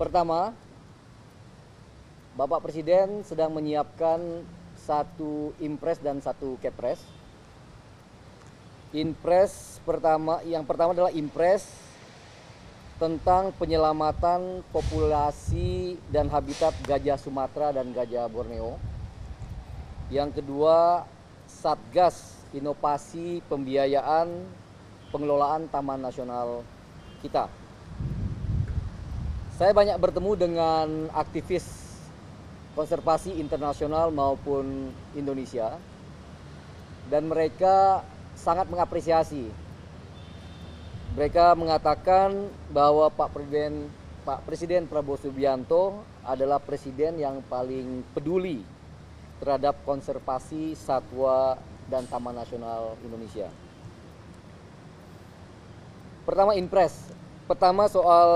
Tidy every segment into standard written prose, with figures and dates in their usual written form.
Pertama, Bapak Presiden sedang menyiapkan satu impres dan satu kepres. Yang pertama adalah impres tentang penyelamatan populasi dan habitat gajah Sumatera dan gajah Borneo. Yang kedua, Satgas Inovasi Pembiayaan Pengelolaan Taman Nasional kita. Saya banyak bertemu dengan aktivis konservasi internasional maupun Indonesia, dan mereka sangat mengapresiasi. Mereka mengatakan bahwa Pak Presiden Prabowo Subianto adalah presiden yang paling peduli terhadap konservasi satwa dan Taman Nasional Indonesia. Pertama soal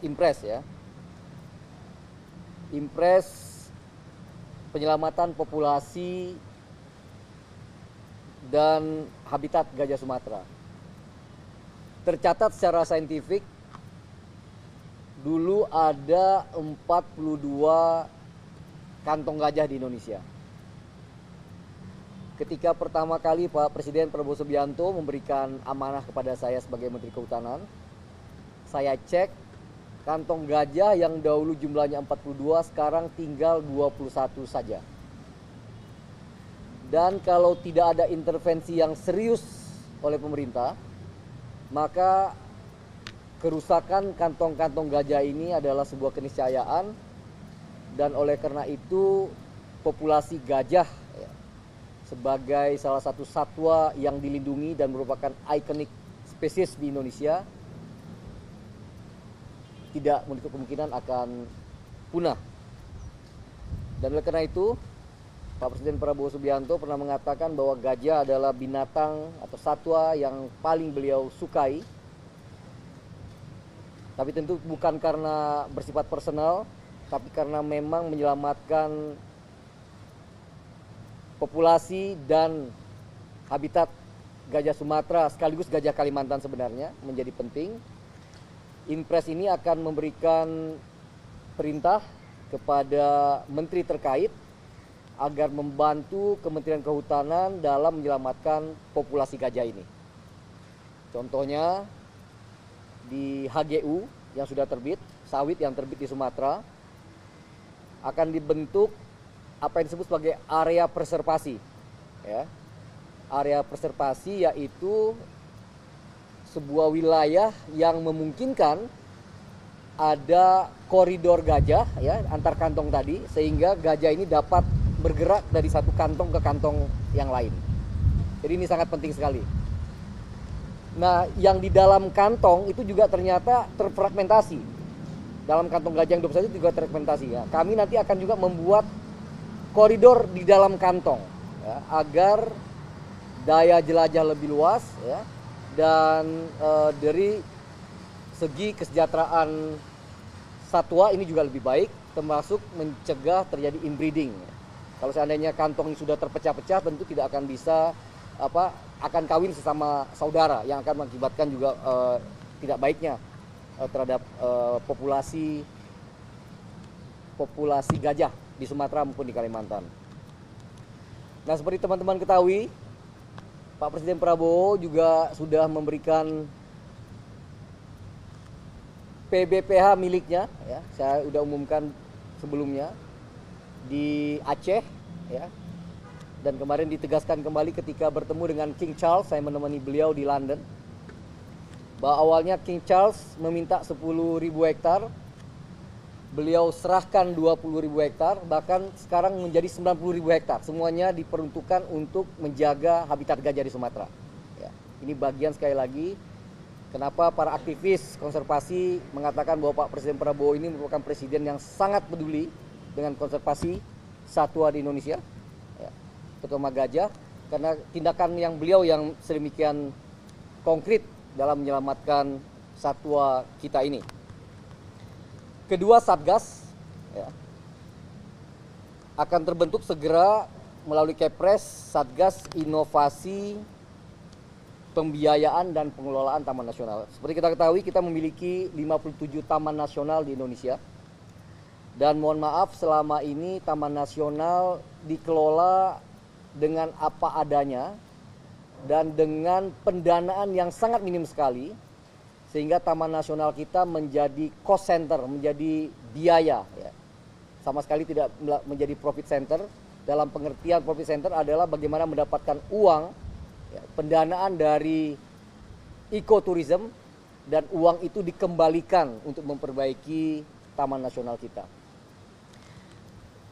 impres ya. Impres penyelamatan populasi dan habitat gajah Sumatera. Tercatat secara saintifik, dulu ada 42 kantong gajah di Indonesia. Ketika pertama kali Pak Presiden Prabowo Subianto memberikan amanah kepada saya sebagai Menteri Kehutanan, saya cek kantong gajah yang dahulu jumlahnya 42 sekarang tinggal 21 saja. Dan kalau tidak ada intervensi yang serius oleh pemerintah, maka kerusakan kantong-kantong gajah ini adalah sebuah keniscayaan, dan oleh karena itu populasi gajah sebagai salah satu satwa yang dilindungi dan merupakan ikonik spesies di Indonesia tidak menutup kemungkinan akan punah. Dan oleh karena itu Pak Presiden Prabowo Subianto pernah mengatakan bahwa gajah adalah binatang atau satwa yang paling beliau sukai. Tapi tentu bukan karena bersifat personal, tapi karena memang menyelamatkan populasi dan habitat gajah Sumatera sekaligus gajah Kalimantan sebenarnya menjadi penting. Impres ini akan memberikan perintah kepada menteri terkait agar membantu Kementerian Kehutanan dalam menyelamatkan populasi gajah ini. Contohnya di HGU yang sudah terbit, sawit yang terbit di Sumatera, akan dibentuk apa yang disebut sebagai area preservasi. Ya. Area preservasi yaitu sebuah wilayah yang memungkinkan ada koridor gajah ya antar kantong tadi, sehingga gajah ini dapat bergerak dari satu kantong ke kantong yang lain. Jadi ini sangat penting sekali. Nah, yang di dalam kantong itu juga ternyata terfragmentasi. Dalam kantong gajah yang 21 juga terfragmentasi ya. Kami nanti akan juga membuat koridor di dalam kantong ya, agar daya jelajah lebih luas ya. Dan dari segi kesejahteraan satwa ini juga lebih baik, termasuk mencegah terjadi inbreeding. Kalau seandainya kantong sudah terpecah-pecah, tentu tidak akan bisa akan kawin sesama saudara yang akan mengakibatkan juga tidak baiknya terhadap populasi gajah di Sumatera maupun di Kalimantan. Nah, seperti teman-teman ketahui, Pak Presiden Prabowo juga sudah memberikan PBPH miliknya, ya, saya sudah umumkan sebelumnya di Aceh, ya, dan kemarin ditegaskan kembali ketika bertemu dengan King Charles, saya menemani beliau di London, bahwa awalnya King Charles meminta 10.000 hektar, beliau serahkan 20.000 hektar, bahkan sekarang menjadi 90.000 hektar. Semuanya diperuntukkan untuk menjaga habitat gajah di Sumatera. Ya, ini bagian sekali lagi kenapa para aktivis konservasi mengatakan bahwa Pak Presiden Prabowo ini merupakan presiden yang sangat peduli dengan konservasi satwa di Indonesia, ya, terutama gajah, karena tindakan yang beliau yang sedemikian konkret dalam menyelamatkan satwa kita ini. Kedua, Satgas ya, akan terbentuk segera melalui Kepres Satgas Inovasi pembiayaan dan pengelolaan taman nasional. Seperti kita ketahui, kita memiliki 57 taman nasional di Indonesia. Dan mohon maaf, selama ini taman nasional dikelola dengan apa adanya dan dengan pendanaan yang sangat minim sekali, sehingga taman nasional kita menjadi cost center, menjadi biaya, ya. Sama sekali tidak menjadi profit center. Dalam pengertian profit center adalah bagaimana mendapatkan uang, ya, pendanaan dari ekoturism, dan uang itu dikembalikan untuk memperbaiki taman nasional kita.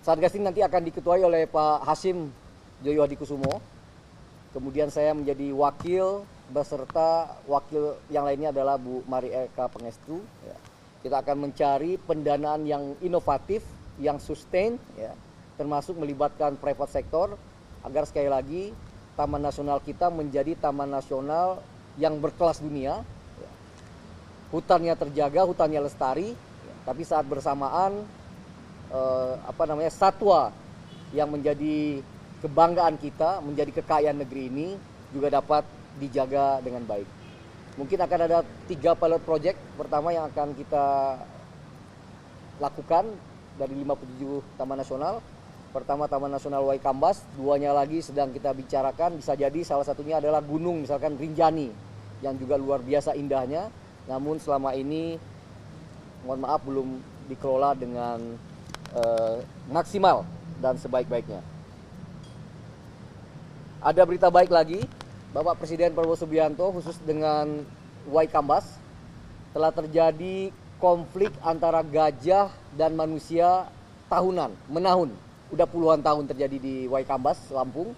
Satgas ini nanti akan diketuai oleh Pak Hasim Joyo Hadikusumo. Kemudian saya menjadi wakil beserta wakil yang lainnya adalah Bu Mari Eka Pengestu. Ya. Kita akan mencari pendanaan yang inovatif, yang sustain, ya, termasuk melibatkan private sector agar sekali lagi taman nasional kita menjadi taman nasional yang berkelas dunia. Ya. Hutannya terjaga, hutannya lestari, ya, tapi saat bersamaan satwa yang menjadi kebanggaan kita, menjadi kekayaan negeri ini juga dapat dijaga dengan baik. Mungkin akan ada 3 pilot project pertama yang akan kita lakukan dari 57 taman nasional. Pertama Taman Nasional Waikambas, 2-nya lagi sedang kita bicarakan, bisa jadi salah satunya adalah gunung, misalkan Rinjani, yang juga luar biasa indahnya, namun selama ini mohon maaf belum dikelola dengan maksimal dan sebaik-baiknya. Ada berita baik lagi, Bapak Presiden Prabowo Subianto khusus dengan Waikambas, telah terjadi konflik antara gajah dan manusia tahunan, menahun. Udah puluhan tahun terjadi di Waikambas, Lampung.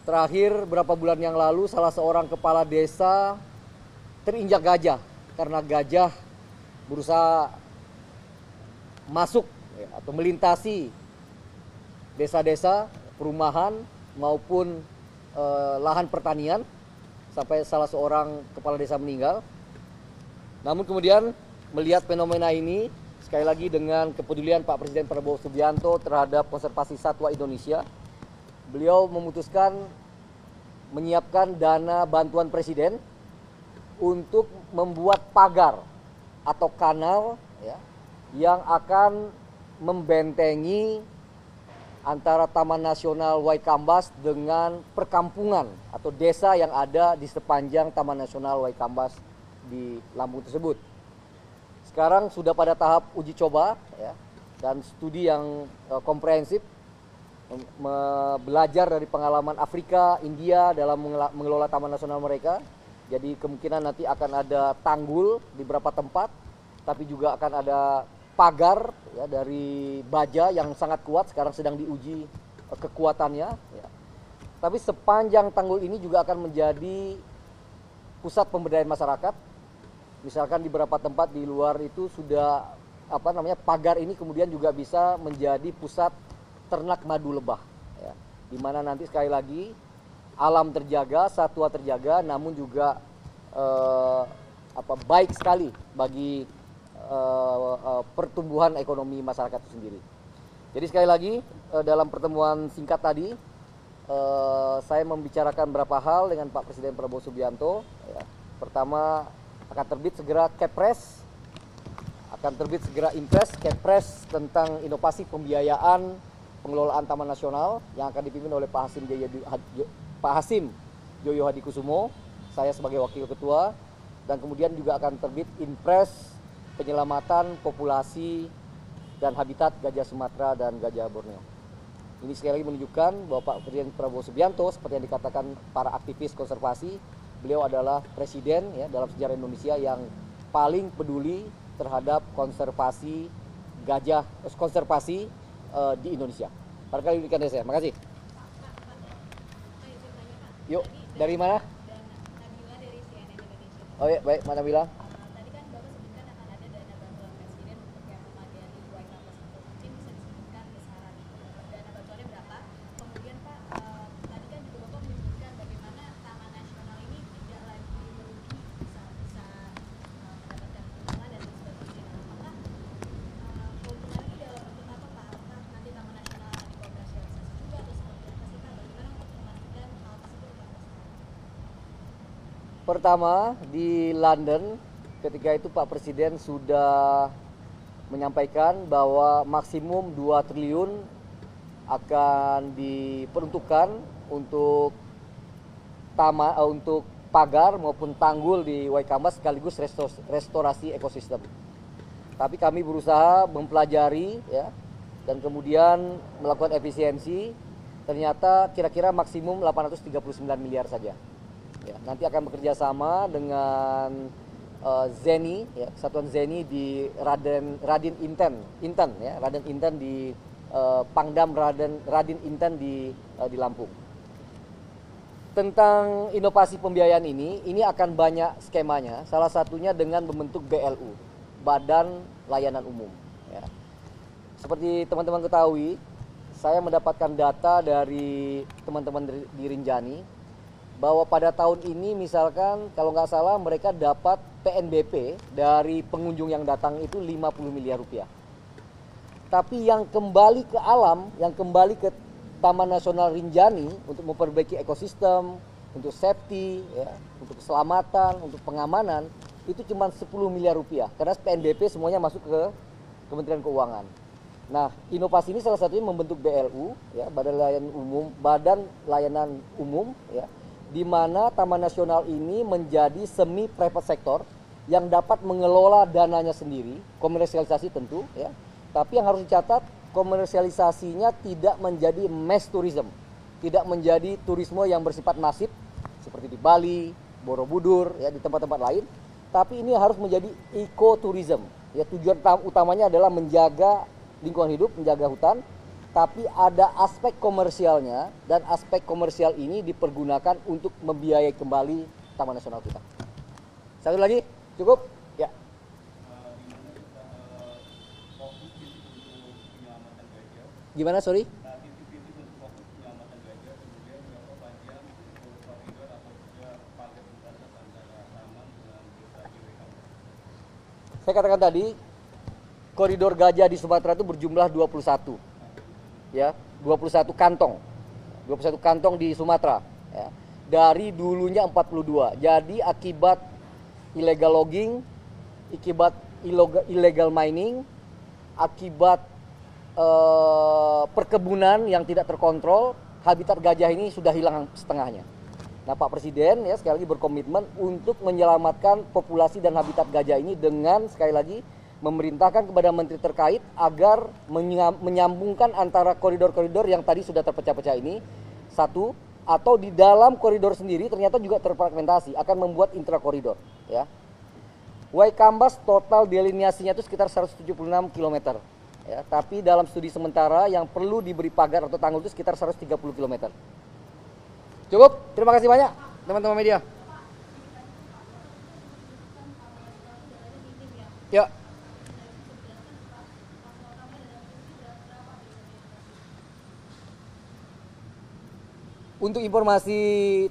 Terakhir berapa bulan yang lalu salah seorang kepala desa terinjak gajah karena gajah berusaha masuk, ya, atau melintasi desa-desa, perumahan maupun lahan pertanian sampai salah seorang kepala desa meninggal. Namun kemudian melihat fenomena ini, sekali lagi dengan kepedulian Pak Presiden Prabowo Subianto terhadap konservasi satwa Indonesia, beliau memutuskan menyiapkan dana bantuan Presiden untuk membuat pagar atau kanal, ya, yang akan membentengi antara Taman Nasional Waikambas dengan perkampungan atau desa yang ada di sepanjang Taman Nasional Waikambas di Lampung tersebut. Sekarang sudah pada tahap uji coba, ya, dan studi yang komprehensif, belajar dari pengalaman Afrika, India dalam mengelola taman nasional mereka. Jadi kemungkinan nanti akan ada tanggul di beberapa tempat, tapi juga akan ada pagar, ya, dari baja yang sangat kuat, sekarang sedang diuji kekuatannya, ya. Tapi sepanjang tanggul ini juga akan menjadi pusat pemberdayaan masyarakat. Misalkan di beberapa tempat di luar itu sudah pagar ini kemudian juga bisa menjadi pusat ternak madu lebah, ya. Di mana nanti sekali lagi alam terjaga, satwa terjaga, namun juga baik sekali bagi pertumbuhan ekonomi masyarakat itu sendiri. Jadi sekali lagi dalam pertemuan singkat tadi saya membicarakan beberapa hal dengan Pak Presiden Prabowo Subianto, ya. Pertama, akan terbit segera Kepres, akan terbit segera Impres, Kepres tentang inovasi pembiayaan pengelolaan taman nasional yang akan dipimpin oleh Pak Hasim Joyo Hadikusumo, saya sebagai wakil ketua, dan kemudian juga akan terbit Impres penyelamatan populasi dan habitat gajah Sumatera dan gajah Borneo. Ini sekali lagi menunjukkan bahwa Pak Presiden Prabowo Subianto, seperti yang dikatakan para aktivis konservasi, beliau adalah presiden, ya, dalam sejarah Indonesia yang paling peduli terhadap konservasi gajah, konservasi di Indonesia. Barangkali demikian dari saya. Makasih. Yuk, dari mana? Oh ya, baik, Mbak Nabila. Tadi kan Bapak sebutkan akan ada dana bantuan Presiden untuk yang memadai Waikambas itu. Mungkin bisa disebutkan besaran dana bantuannya berapa? Kemudian Pak, tadi kan juga Bapak menyebutkan bagaimana Taman Nasional ini tidak lagi merugi, bisa mendapatkan keuntungan dan sebagainya. Apakah keuntungan ini dalam bentuk apa Pak? Apakah nanti Taman Nasional dikomersialisasi juga atau seperti apa sih Pak? Bagaimana untuk memastikan hal tersebut Pak? Pertama di London, ketika itu Pak Presiden sudah menyampaikan bahwa maksimum 2 triliun akan diperuntukkan untuk untuk pagar maupun tanggul di Waikambas sekaligus restorasi ekosistem. Tapi kami berusaha mempelajari ya, dan kemudian melakukan efisiensi. Ternyata kira-kira maksimum 839 miliar saja. Ya, nanti akan bekerja sama dengan Zeni, ya, Kesatuan Zeni di Radin Inten di Pangdam Radin Inten di Lampung. Tentang inovasi pembiayaan ini akan banyak skemanya. Salah satunya dengan membentuk BLU, Badan Layanan Umum. Ya. Seperti teman-teman ketahui, saya mendapatkan data dari teman-teman di Rinjani bahwa pada tahun ini misalkan kalau nggak salah mereka dapat PNBP dari pengunjung yang datang itu 50 miliar rupiah. Tapi yang kembali ke alam, yang kembali ke Taman Nasional Rinjani untuk memperbaiki ekosistem, untuk safety, ya, untuk keselamatan, untuk pengamanan, itu cuma 10 miliar rupiah. Karena PNBP semuanya masuk ke Kementerian Keuangan. Nah, inovasi ini salah satunya membentuk BLU, ya, Badan Layanan Umum, ya, di mana Taman Nasional ini menjadi semi private sector yang dapat mengelola dananya sendiri, komersialisasi tentu, ya. Tapi yang harus dicatat, komersialisasinya tidak menjadi mass tourism, tidak menjadi turisme yang bersifat masif seperti di Bali, Borobudur, ya, di tempat-tempat lain. Tapi ini harus menjadi ecotourism. Ya, tujuan utamanya adalah menjaga lingkungan hidup, menjaga hutan, tapi ada aspek komersialnya dan aspek komersial ini dipergunakan untuk membiayai kembali Taman Nasional kita. Satu lagi, cukup? Ya. Gimana, sorry? Saya katakan tadi, koridor gajah di Sumatera itu berjumlah 21. Ya, 21 kantong. 21 kantong di Sumatera, ya. Dari dulunya 42. Jadi akibat illegal logging, akibat illegal mining, akibat perkebunan yang tidak terkontrol, habitat gajah ini sudah hilang setengahnya. Nah, Pak Presiden ya sekali lagi berkomitmen untuk menyelamatkan populasi dan habitat gajah ini dengan sekali lagi memerintahkan kepada menteri terkait agar menyambungkan antara koridor-koridor yang tadi sudah terpecah-pecah ini satu, atau di dalam koridor sendiri ternyata juga terfragmentasi, akan membuat intrakoridor, ya. Waikambas total delineasinya itu sekitar 176 km. Ya, tapi dalam studi sementara yang perlu diberi pagar atau tanggul itu sekitar 130 km. Cukup, terima kasih banyak teman-teman media. Ya. Untuk informasi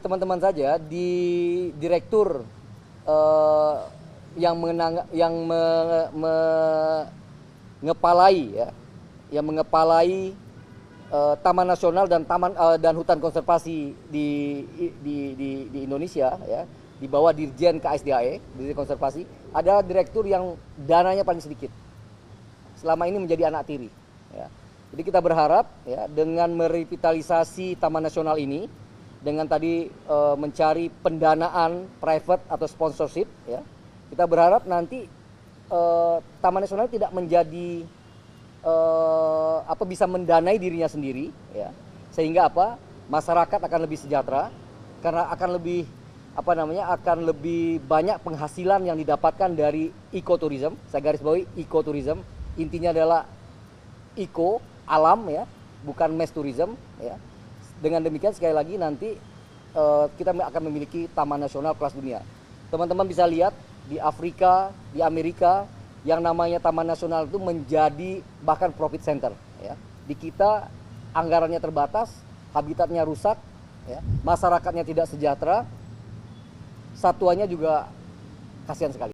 teman-teman saja, di direktur yang mengepalai Taman Nasional dan hutan konservasi di Indonesia, ya, di bawah Dirjen KSDAE, Dirjen Konservasi, ada direktur yang dananya paling sedikit. Selama ini menjadi anak tiri, ya. Jadi kita berharap ya dengan merevitalisasi Taman Nasional ini, dengan tadi mencari pendanaan private atau sponsorship, ya, kita berharap nanti Taman Nasional tidak menjadi bisa mendanai dirinya sendiri, ya, sehingga masyarakat akan lebih sejahtera karena akan lebih banyak penghasilan yang didapatkan dari ecotourism. Saya garis bawahi ecotourism, intinya adalah eco, alam, ya, bukan mass tourism, ya. Dengan demikian sekali lagi nanti kita akan memiliki Taman Nasional kelas dunia. Teman-teman bisa lihat di Afrika, di Amerika, yang namanya Taman Nasional itu menjadi bahkan profit center, ya. Di kita anggarannya terbatas, habitatnya rusak, ya, masyarakatnya tidak sejahtera, satuannya juga kasihan sekali.